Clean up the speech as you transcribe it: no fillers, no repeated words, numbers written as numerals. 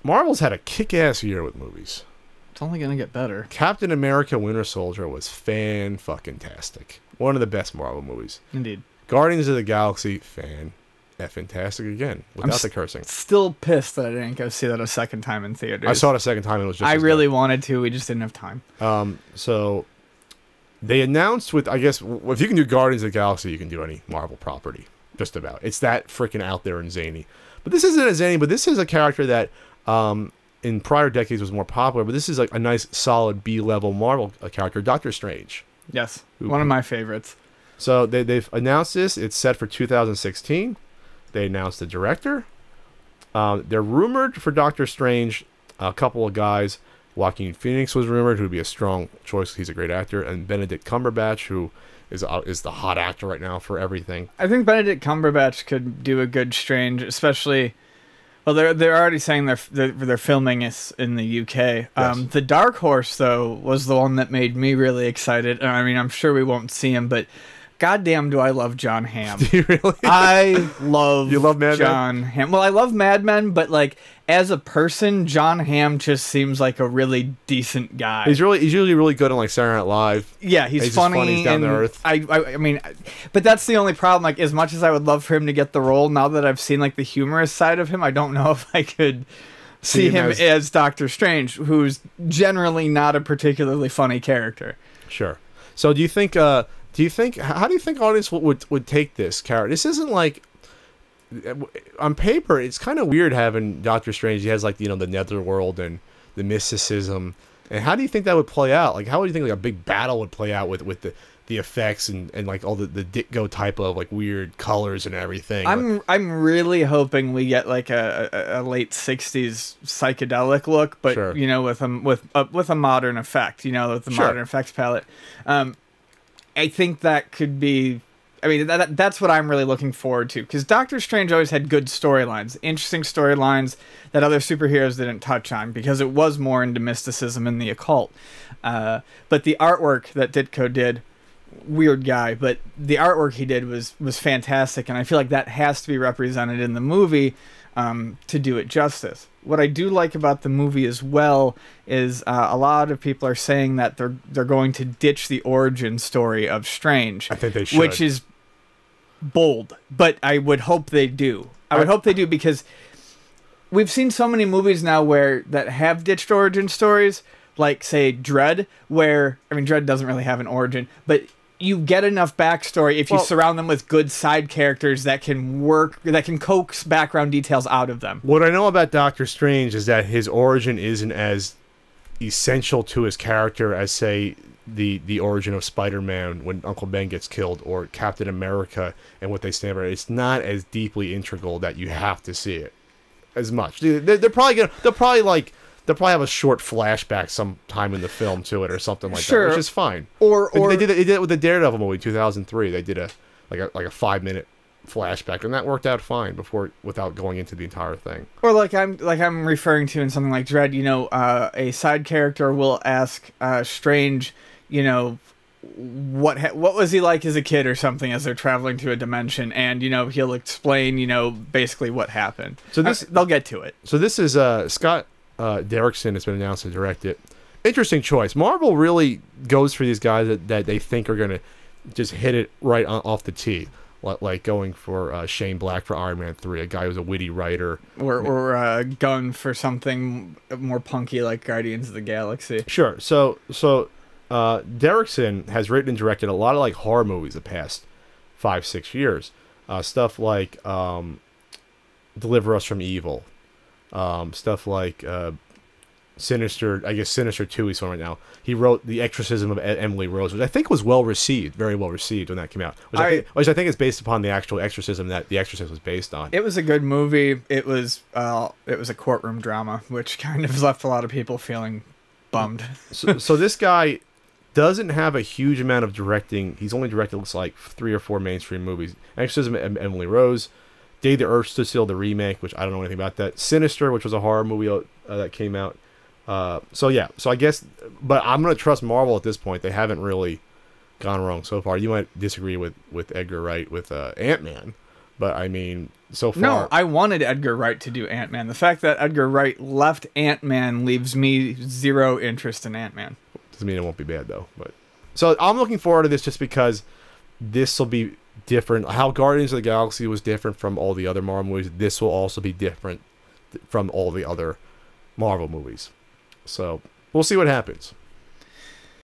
Marvel's had a kick-ass year with movies. It's only gonna get better. Captain America: Winter Soldier was fan-fucking-tastic. One of the best Marvel movies. Indeed. Guardians of the Galaxy, fan-fantastic again, without the cursing. Still pissed that I didn't go see that a second time in theaters. I saw it a second time and it was just I as really wanted to. We just didn't have time. So they announced with, I guess, if you can do Guardians of the Galaxy, you can do any Marvel property. Just about. It's that freaking out there and zany. But this isn't as zany, but this is a character that in prior decades was more popular, but this is like a nice, solid B-level Marvel character, Doctor Strange. Yes, one of my favorites. So they've announced this. It's set for 2016. They announced the director. They're rumored for Doctor Strange, a couple of guys. Joaquin Phoenix was rumored, who'd be a strong choice. He's a great actor. And Benedict Cumberbatch, who is the hot actor right now for everything. I think Benedict Cumberbatch could do a good Strange, especially... Well, they're already saying they're filming it in the UK. Yes. The Dark Horse, though, was the one that made me really excited. I mean, I'm sure we won't see him, but goddamn, do I love John Hamm. Do you really? I love You love Mad Men? John Hamm. Well, I love Mad Men, but like as a person, John Hamm just seems like a really decent guy. He's usually really good on like Saturday Night Live. Yeah, he's funny. He's down to earth. I mean, but that's the only problem. Like, as much as I would love for him to get the role, now that I've seen like the humorous side of him, I don't know if I could see him as Doctor Strange, who's generally not a particularly funny character. Sure. So how do you think audience would take this character? This isn't like, on paper, it's kind of weird having Doctor Strange. He has like, the netherworld and the mysticism. And how do you think that would play out? Like, how would you think like a big battle would play out with the effects and like all the Ditko type of like weird colors and everything? I'm really hoping we get like a late '60s psychedelic look, but Sure. with a modern effect, with the modern effects palette. I think that could be... I mean, that's what I'm really looking forward to, because Doctor Strange always had good storylines, interesting storylines that other superheroes didn't touch on, because it was more into mysticism and the occult. But the artwork that Ditko did, weird guy, but the artwork he did was fantastic, and I feel like that has to be represented in the movie to do it justice. What I do like about the movie as well is a lot of people are saying that they're going to ditch the origin story of Strange. I think they should. Which is bold, but I would hope they do. I would hope they do, because we've seen so many movies now that have ditched origin stories, like, say, Dredd, where... I mean, Dredd doesn't really have an origin, but... You get enough backstory if you surround them with good side characters that can coax background details out of them. What I know about Doctor Strange is that his origin isn't as essential to his character as, say, the origin of Spider-Man when Uncle Ben gets killed, or Captain America and what they stand for. It's not as deeply integral that you have to see it as much. They'll probably have a short flashback sometime in the film to it or something like that, which is fine. Or they did it with the Daredevil movie 2003. They did a 5-minute flashback, and that worked out fine without going into the entire thing. Or like I'm referring to in something like Dredd, a side character will ask Strange, what was he like as a kid or something as they're traveling to a dimension, and he'll explain basically what happened. So they'll get to it. So this is Scott Derrickson has been announced to direct it. Interesting choice. Marvel really goes for these guys that they think are going to just hit it right off the tee. Like going for Shane Black for Iron Man 3, a guy who's a witty writer. Or Gunn for something more punky like Guardians of the Galaxy. Sure. So Derrickson has written and directed a lot of like horror movies the past 5-6 years. Stuff like Deliver Us from Evil. Stuff like Sinister, I guess Sinister 2 he's on right now. He wrote The Exorcism of Emily Rose, which I think was very well received when that came out. Which I think is based upon the actual exorcism that The Exorcist was based on. It was a good movie. It was a courtroom drama, which kind of left a lot of people feeling bummed. So this guy doesn't have a huge amount of directing. He's only directed, looks like, 3 or 4 mainstream movies. Exorcism of Emily Rose, Day the Earth Stood Still, the remake, which I don't know anything about that. Sinister, which was a horror movie that came out. So I guess, but I'm going to trust Marvel at this point. They haven't really gone wrong so far. You might disagree with Edgar Wright with Ant-Man, But I mean, so far, No, I wanted Edgar Wright to do Ant-Man. The fact that Edgar Wright left Ant-Man leaves me zero interest in Ant-Man. doesn't mean it won't be bad though. But so I'm looking forward to this just because this will be different. How Guardians of the Galaxy was different from all the other Marvel movies, this will also be different from all the other Marvel movies. So we'll see what happens.